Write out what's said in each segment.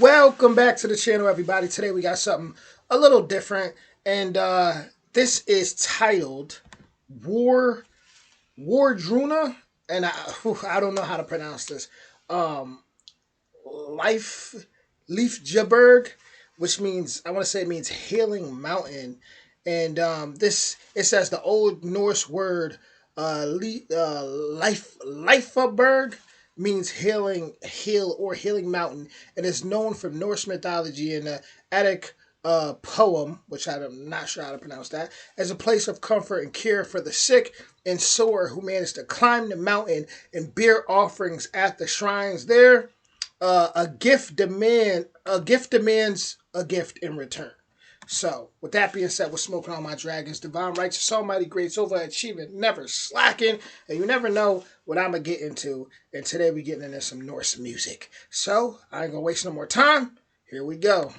Welcome back to the channel, everybody. Today we got something a little different, and this is titled War Wardruna, and I don't know how to pronounce this. Um, Life Lyfjaberg, which means I want to say it means healing mountain, and this it says the Old Norse word Lyfjaberg means healing mountain, and is known from Norse mythology and the Attic poem, which I'm not sure how to pronounce that, as a place of comfort and cure for the sick and sore who managed to climb the mountain and bear offerings at the shrines there. A gift demands a gift in return. So, with that being said, we're smoking on my dragons, divine, righteous, almighty, great, overachieving, never slacking, and you never know what I'm gonna get into. And today we're getting into some Norse music. So, I ain't gonna waste no more time. Here we go.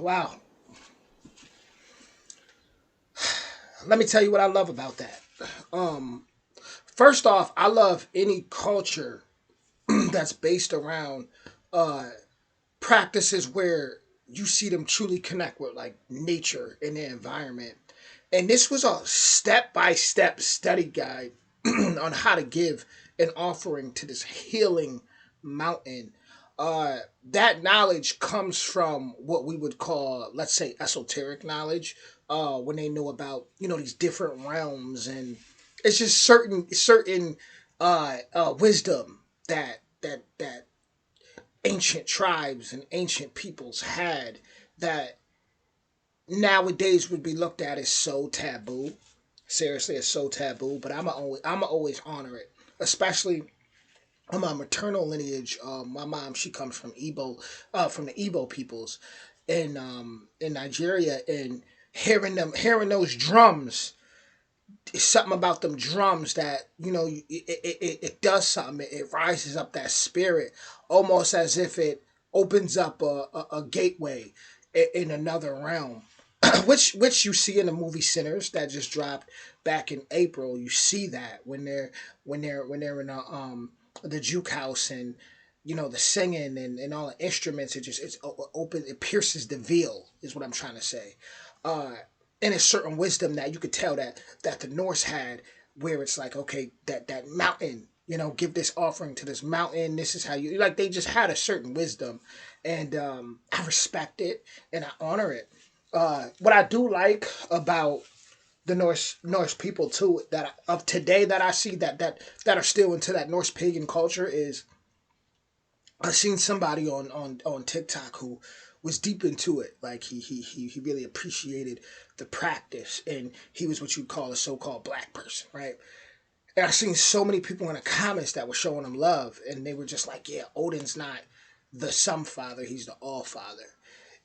Wow. Let me tell you what I love about that. Um, First off, I love any culture that's based around uh, practices where you see them truly connect with like nature and the environment. And this was a step by step study guide on how to give an offering to this healing mountain. That knowledge comes from what we would call, let's say, esoteric knowledge. When they know about these different realms, and it's just certain wisdom that ancient tribes and ancient peoples had that nowadays would be looked at as so taboo. Seriously, it's so taboo. But I'm always honor it, especially on my maternal lineage. My mom, she comes from from the Igbo peoples in Nigeria, and hearing those drums, it's something about them drums that it does something. It rises up that spirit, almost as if it opens up a gateway in another realm, which you see in the movie Sinners that just dropped back in April. You see that when they're in the juke house, and the singing and all the instruments. It's open. It pierces the veil is what I'm trying to say. Uh, and it's certain wisdom that you could tell that the Norse had, where it's like, okay, that mountain, give this offering to this mountain. This is how you like. They just had a certain wisdom, and I respect it and I honor it. What I do like about the Norse people too, that of today that I see that are still into that Norse pagan culture, is I seen somebody on TikTok who was deep into it. Like he really appreciated the practice, and he was what you'd call a so-called black person, right? And I seen so many people in the comments that were showing him love, and they were just like, "Yeah, Odin's not the some father; he's the all father."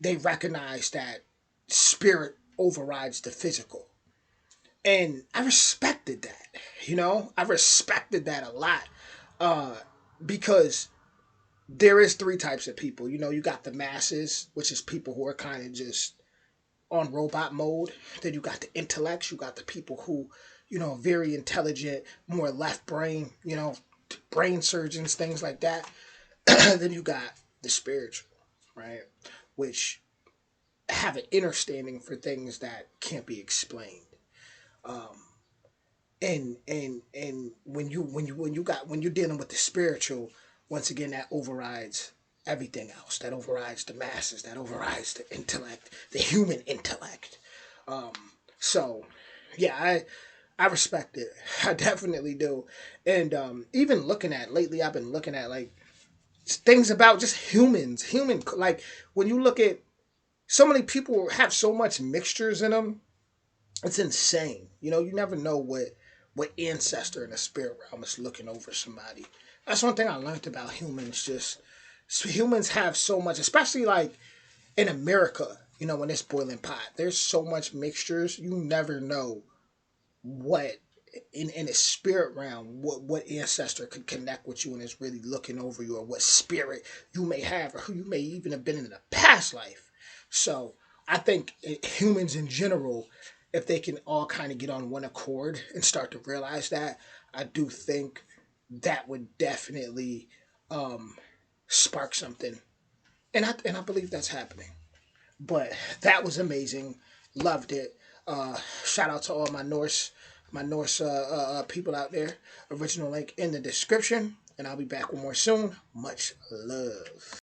They recognize that spirit overrides the physical, and I respected that. I respected that a lot, uh, because there is three types of people. You got the masses, which is people who are kind of just on robot mode. Then you got the intellects. You got the people who, very intelligent, more left brain, brain surgeons, things like that. Then you got the spiritual, right? Which have an understanding for things that can't be explained. Um, and when you're dealing with the spiritual, once again that overrides everything else. That overrides the masses. That overrides the intellect, the human intellect. um so yeah, I respect it. I definitely do. And even looking at lately, I've been looking at like things about just human, like when you look at so many people have so much mixtures in them. It's insane. You never know what ancestor in the spirit realm is looking over somebody. That's one thing I learned about humans. Just humans have so much, especially like in America. When it's boiling pot, there's so much mixtures. You never know what in a spirit realm, what ancestor could connect with you and is really looking over you, or what spirit you may have, or who you may even have been in a past life. So I think humans in general, if they can all kind of get on one accord and start to realize that, I do think that would definitely um, spark something, and I believe that's happening. But that was amazing. Loved it. Shout out to all my Norse people out there. Original link in the description. And I'll be back with more soon. Much love.